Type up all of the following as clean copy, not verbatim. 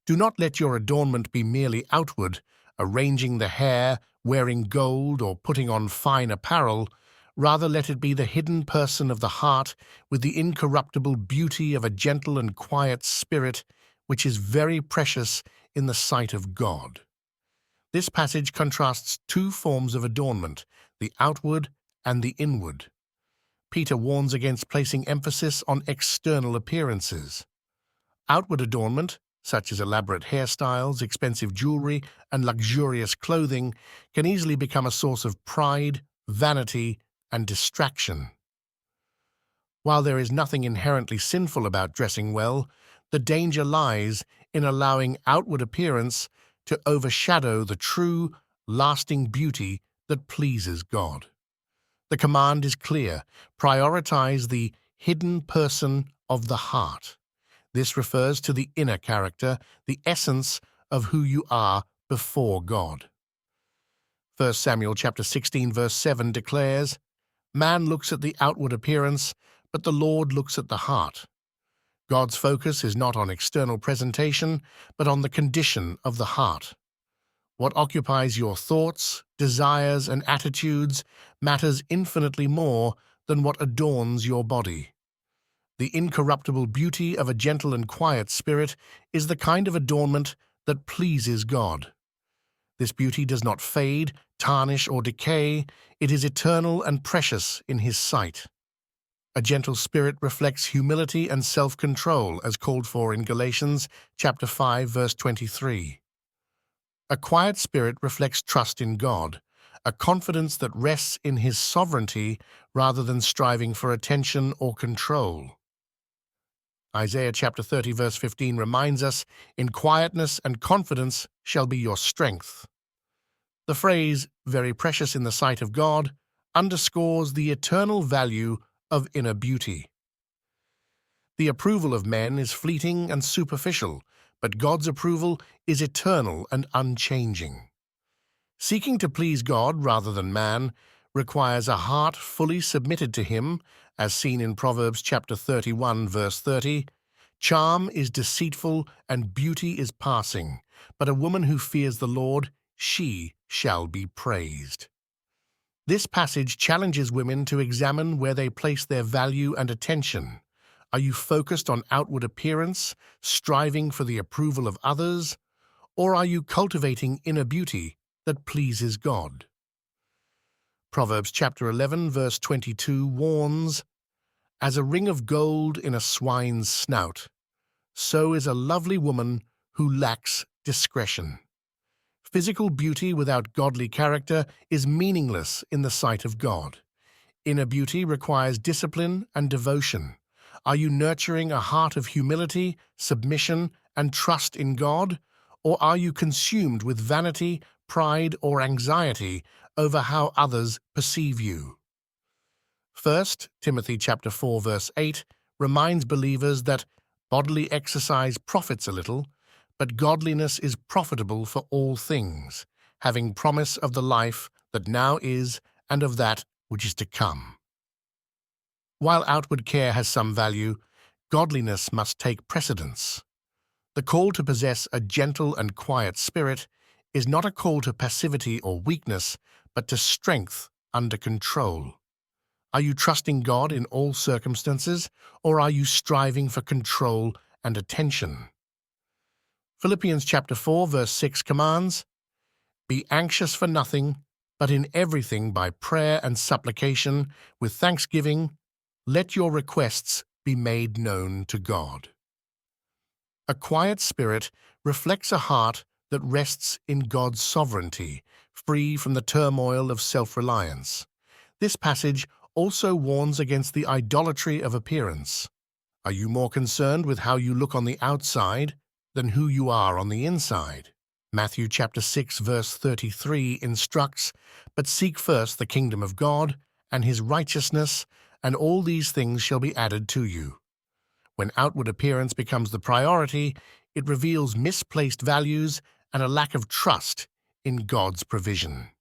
Do not let your adornment be merely outward, arranging the hair, wearing gold, or putting on fine apparel. Rather, let it be the hidden person of the heart with the incorruptible beauty of a gentle and quiet spirit, which is very precious in the sight of God. This passage contrasts two forms of adornment, the outward and the inward. Peter warns against placing emphasis on external appearances. Outward adornment, such as elaborate hairstyles, expensive jewelry, and luxurious clothing, can easily become a source of pride, vanity, and distraction. While there is nothing inherently sinful about dressing well, the danger lies in allowing outward appearance to overshadow the true, lasting beauty that pleases God. The command is clear: prioritize the hidden person of the heart. This refers to the inner character, the essence of who you are before God. 1 Samuel chapter 16 verse 7 declares, "Man looks at the outward appearance, but the Lord looks at the heart." God's focus is not on external presentation, but on the condition of the heart. What occupies your thoughts, desires, and attitudes matters infinitely more than what adorns your body. The incorruptible beauty of a gentle and quiet spirit is the kind of adornment that pleases God. This beauty does not fade, tarnish, or decay. It is eternal and precious in His sight. A gentle spirit reflects humility and self-control, as called for in Galatians chapter 5, verse 23. A quiet spirit reflects trust in God, a confidence that rests in His sovereignty rather than striving for attention or control. Isaiah chapter 30 verse 15 reminds us, "In quietness and confidence shall be your strength." The phrase, "very precious in the sight of God," underscores the eternal value of inner beauty. The approval of men is fleeting and superficial, but God's approval is eternal and unchanging. Seeking to please God rather than man requires a heart fully submitted to Him, as seen in Proverbs chapter 31, verse 30. "Charm is deceitful and beauty is passing, but a woman who fears the Lord, she shall be praised." This passage challenges women to examine where they place their value and attention. Are you focused on outward appearance, striving for the approval of others, or are you cultivating inner beauty that pleases God? Proverbs chapter 11, verse 22 warns, "As a ring of gold in a swine's snout, so is a lovely woman who lacks discretion." Physical beauty without godly character is meaningless in the sight of God. Inner beauty requires discipline and devotion. Are you nurturing a heart of humility, submission, and trust in God, or are you consumed with vanity, pride, or anxiety over how others perceive you? 1 Timothy chapter 4 verse 8 reminds believers that bodily exercise profits a little, but godliness is profitable for all things, having promise of the life that now is and of that which is to come. While outward care has some value, godliness must take precedence. The call to possess a gentle and quiet spirit is not a call to passivity or weakness, but to strength under control. Are you trusting God in all circumstances, or are you striving for control and attention? Philippians chapter 4 verse 6 commands, "Be anxious for nothing, but in everything by prayer and supplication, with thanksgiving, let your requests be made known to God." A quiet spirit reflects a heart that rests in God's sovereignty, free from the turmoil of self-reliance. This passage also warns against the idolatry of appearance. Are you more concerned with how you look on the outside than who you are on the inside? Matthew chapter 6 verse 33 instructs, "But seek first the kingdom of God and His righteousness, and all these things shall be added to you." When outward appearance becomes the priority, it reveals misplaced values and a lack of trust in God's provision.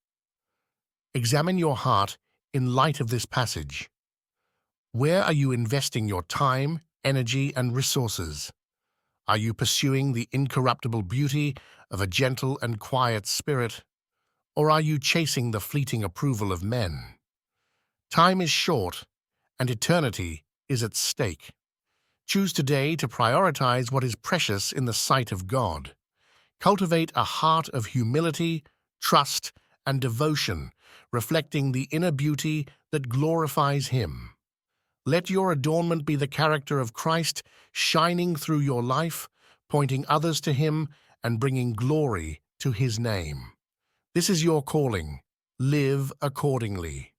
Examine your heart in light of this passage. Where are you investing your time, energy, and resources? Are you pursuing the incorruptible beauty of a gentle and quiet spirit, or are you chasing the fleeting approval of men? Time is short, and eternity is at stake. Choose today to prioritize what is precious in the sight of God. Cultivate a heart of humility, trust, and devotion, reflecting the inner beauty that glorifies Him. Let your adornment be the character of Christ shining through your life, pointing others to Him and bringing glory to His name. This is your calling. Live accordingly.